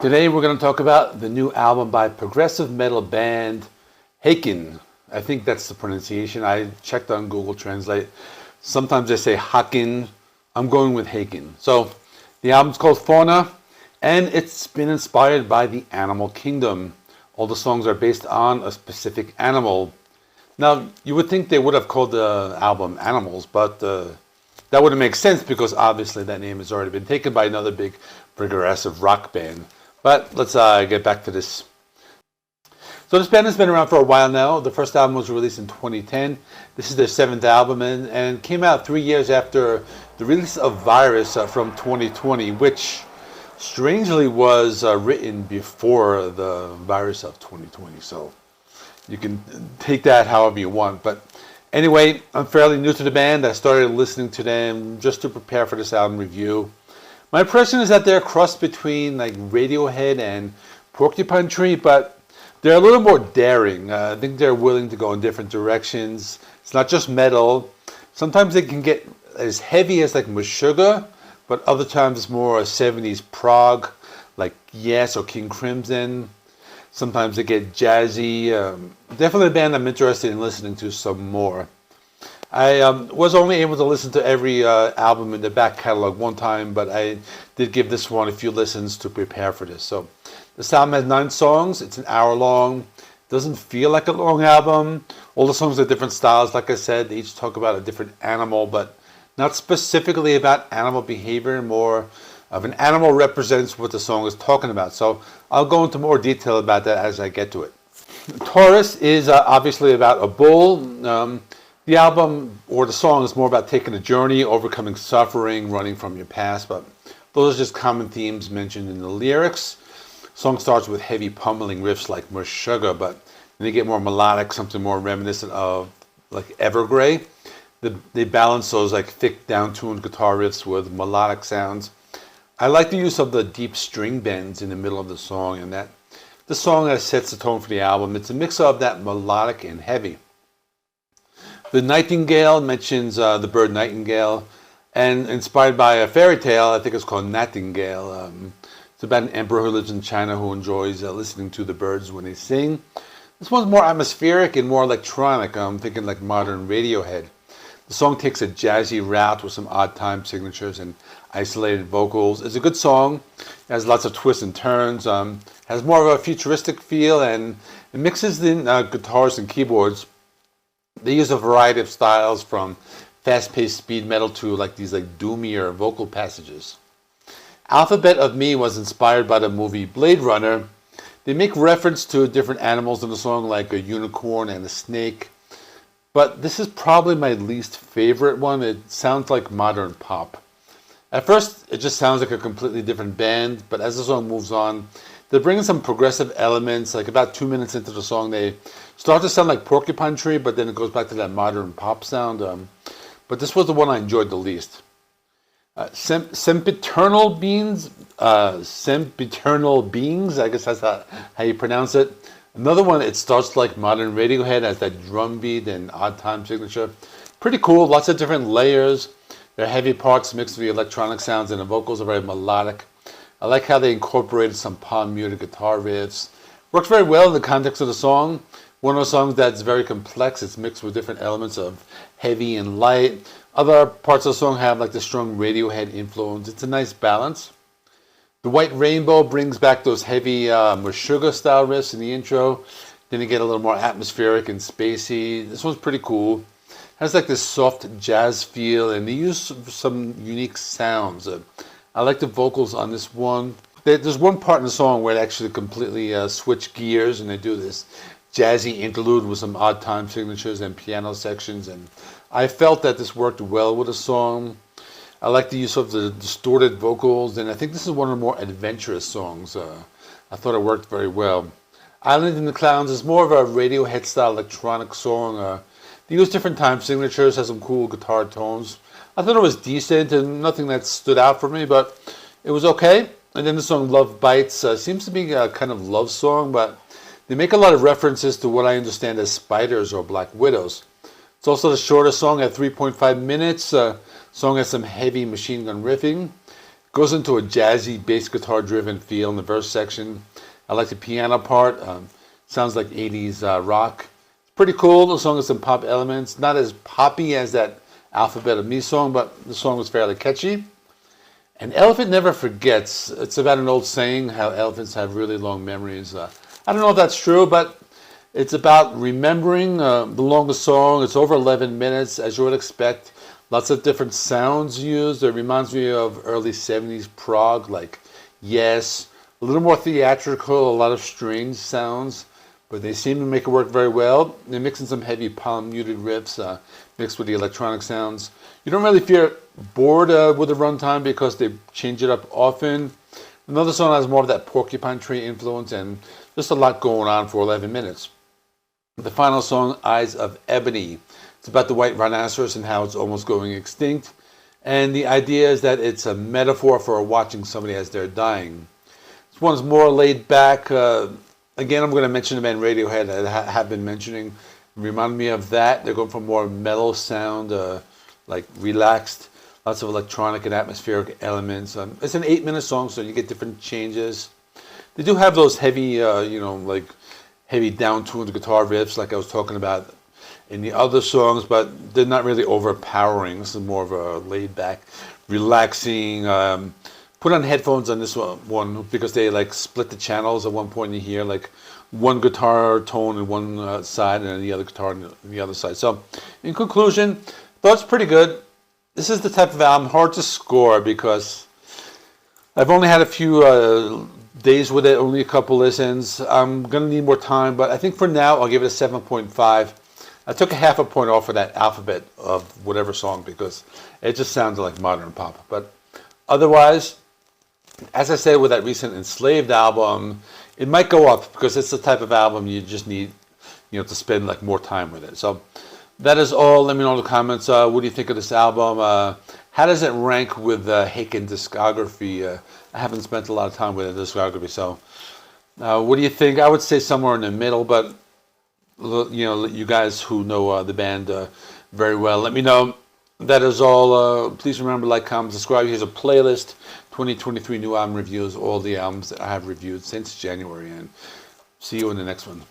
Today we're going to talk about the new album by progressive metal band Haken. I think that's the pronunciation. I checked on Google Translate. Sometimes they say Haken. I'm going with Haken. So the album's called Fauna, and it's been inspired by the animal kingdom. All the songs are based on a specific animal. Now, you would think they would have called the album Animals, but that wouldn't make sense because obviously that name has already been taken by another big progressive rock band. But let's get back to this. So this band has been around for a while now. The first album was released in 2010. This is their 7th album and came out 3 years after the release of Virus from 2020, which strangely was written before the virus of 2020. So you can take that however you want. But anyway, I'm fairly new to the band. I started listening to them just to prepare for this album review. My impression is that they're a cross between like Radiohead and Porcupine Tree, but they're a little more daring. I think they're willing to go in different directions. It's not just metal. Sometimes they can get as heavy as like Meshuggah, but other times it's more 70s prog, like Yes or King Crimson. Sometimes they get jazzy. Definitely a band I'm interested in listening to some more. I was only able to listen to every album in the back catalog one time, but I did give this one a few listens to prepare for this. So this album has 9 songs. It's an hour long. Doesn't feel like a long album. All the songs are different styles. Like I said, they each talk about a different animal, but not specifically about animal behavior. More of an animal represents what the song is talking about. So I'll go into more detail about that as I get to it. Taurus is obviously about a bull. The album or the song is more about taking a journey, overcoming suffering, running from your past, but those are just common themes mentioned in the lyrics. The song starts with heavy pummeling riffs like Meshuggah, but then they get more melodic, something more reminiscent of like Evergrey. They balance those like thick, down-tuned guitar riffs with melodic sounds. I like the use of the deep string bends in the middle of the song, and that the song sets the tone for the album. It's a mix of that melodic and heavy. The Nightingale mentions the bird nightingale, and inspired by a fairy tale, I think it's called Nightingale. It's about an emperor who lives in China who enjoys listening to the birds when they sing. This one's more atmospheric and more electronic. I'm thinking like modern Radiohead. The song takes a jazzy route with some odd time signatures and isolated vocals. It's a good song. It has lots of twists and turns. Has more of a futuristic feel, and it mixes in guitars and keyboards. They use a variety of styles from fast-paced speed metal to like these like doomier vocal passages. Alphabet of Me was inspired by the movie Blade Runner. They make reference to different animals in the song like a unicorn and a snake. But this is probably my least favorite one. It sounds like modern pop. At first, it just sounds like a completely different band, but as the song moves on, they bring in some progressive elements. Like about 2 minutes into the song, they start to sound like Porcupine Tree, but then it goes back to that modern pop sound. But this was the one I enjoyed the least. Sempiternal Beings, I guess that's how you pronounce it. Another one, it starts like modern Radiohead, has that drum beat and odd time signature. Pretty cool, lots of different layers. There are heavy parts mixed with the electronic sounds, and the vocals are very melodic. I like how they incorporated some palm muted guitar riffs. Works very well in the context of the song. One of those songs that's very complex. It's mixed with different elements of heavy and light. Other parts of the song have like the strong Radiohead influence. It's a nice balance. The White Rainbow brings back those heavy Meshuggah style riffs in the intro. Then you get a little more atmospheric and spacey. This one's pretty cool. Has like this soft jazz feel, and they use some unique sounds. I like the vocals on this one. There's one part in the song where they actually completely switch gears, and they do this jazzy interlude with some odd time signatures and piano sections, and I felt that this worked well with the song. I like the use of the distorted vocals, and I think this is one of the more adventurous songs. I thought it worked very well. Island in the Clouds is more of a Radiohead style electronic song. They use different time signatures, has some cool guitar tones. I thought it was decent and nothing that stood out for me, but it was okay. And then the song Love Bites seems to be a kind of love song, but they make a lot of references to what I understand as spiders or black widows. It's also the shortest song at 3.5 minutes. Song has some heavy machine gun riffing. Goes into a jazzy bass guitar driven feel in the verse section. I like the piano part. Sounds like 80s rock. It's pretty cool. The song has some pop elements. Not as poppy as that Alphabet of Me song, but the song was fairly catchy. An elephant never forgets. It's about an old saying, how elephants have really long memories. I don't know if that's true, but it's about remembering. The longest song, it's over 11 minutes, as you would expect. Lots of different sounds used. It reminds me of early 70s prog, like Yes. A little more theatrical, a lot of strange sounds, but they seem to make it work very well. They're mixing some heavy palm muted riffs mixed with the electronic sounds. You don't really feel bored with the runtime because they change it up often. Another song has more of that Porcupine Tree influence and just a lot going on for 11 minutes. The final song, Eyes of Ebony. It's about the white rhinoceros and how it's almost going extinct. And the idea is that it's a metaphor for watching somebody as they're dying. This one's more laid back. Again, I'm going to mention the band Radiohead that I have been mentioning. Remind me of that. They're going for more mellow sound, like relaxed, lots of electronic and atmospheric elements. It's an 8-minute song, so you get different changes. They do have those heavy, like heavy down-tuned guitar riffs, like I was talking about in the other songs, but they're not really overpowering. This is more of a laid-back, relaxing. Put on headphones on this one because they like split the channels. At one point you hear like one guitar tone on one side and then the other guitar on the other side. So in conclusion, thought it's pretty good. This is the type of album hard to score because I've only had a few days with it, only a couple listens. I'm going to need more time, but I think for now I'll give it a 7.5. I took a half a point off of that Alphabet of whatever song because it just sounds like modern pop. But otherwise, as I said with that recent Enslaved album, it might go up because it's the type of album you just need, to spend like more time with it. So that is all. Let me know in the comments. What do you think of this album? How does it rank with Haken discography? I haven't spent a lot of time with the discography, so what do you think? I would say somewhere in the middle, but you guys who know the band very well, let me know. That is all. Please remember, like, comment, subscribe. Here's a playlist, 2023 new album reviews, all the albums that I have reviewed since January, and see you in the next one.